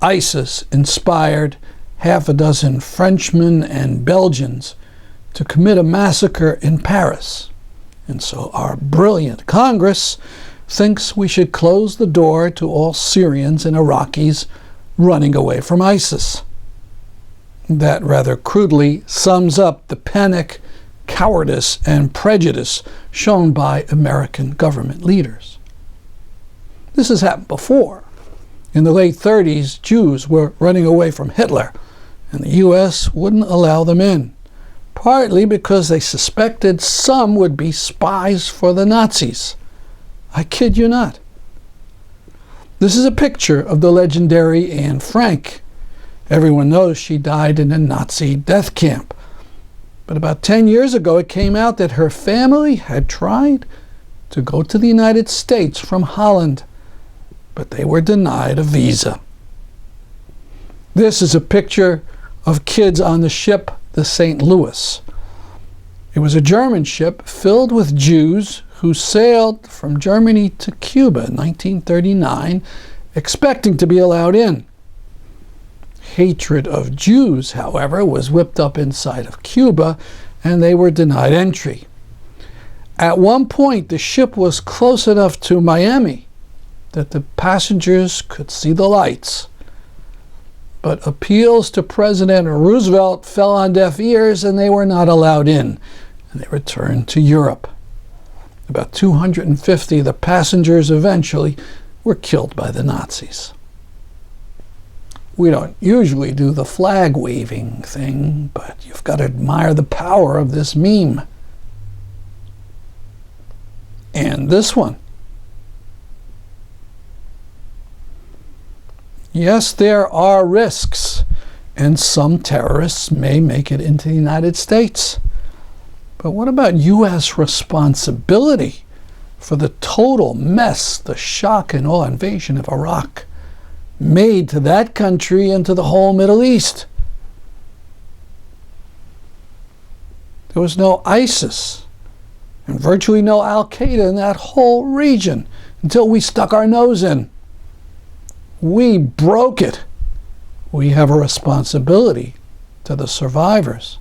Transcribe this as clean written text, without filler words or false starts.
ISIS inspired half a dozen Frenchmen and Belgians to commit a massacre in Paris. And so our brilliant Congress thinks we should close the door to all Syrians and Iraqis running away from ISIS. That rather crudely sums up the panic, cowardice, and prejudice shown by American government leaders. This has happened before. In the late 30s, Jews were running away from Hitler, and the U.S. wouldn't allow them in, partly because they suspected some would be spies for the Nazis. I kid you not. This is a picture of the legendary Anne Frank. Everyone knows she died in a Nazi death camp. But about 10 years ago, it came out that her family had tried to go to the United States from Holland, but they were denied a visa. This is a picture of kids on the ship, the St. Louis. It was a German ship filled with Jews who sailed from Germany to Cuba in 1939, expecting to be allowed in. Hatred of Jews, however, was whipped up inside of Cuba, and they were denied entry. At one point, the ship was close enough to Miami that the passengers could see the lights. But appeals to President Roosevelt fell on deaf ears, and they were not allowed in, and they returned to Europe. About 250 of the passengers eventually were killed by the Nazis. We don't usually do the flag waving thing, but you've got to admire the power of this meme. And this one. Yes, there are risks, and some terrorists may make it into the United States. But what about U.S. responsibility for the total mess, the shock and awe invasion of Iraq made to that country and to the whole Middle East? There was no ISIS and virtually no Al-Qaeda in that whole region until we stuck our nose in. We broke it. We have a responsibility to the survivors.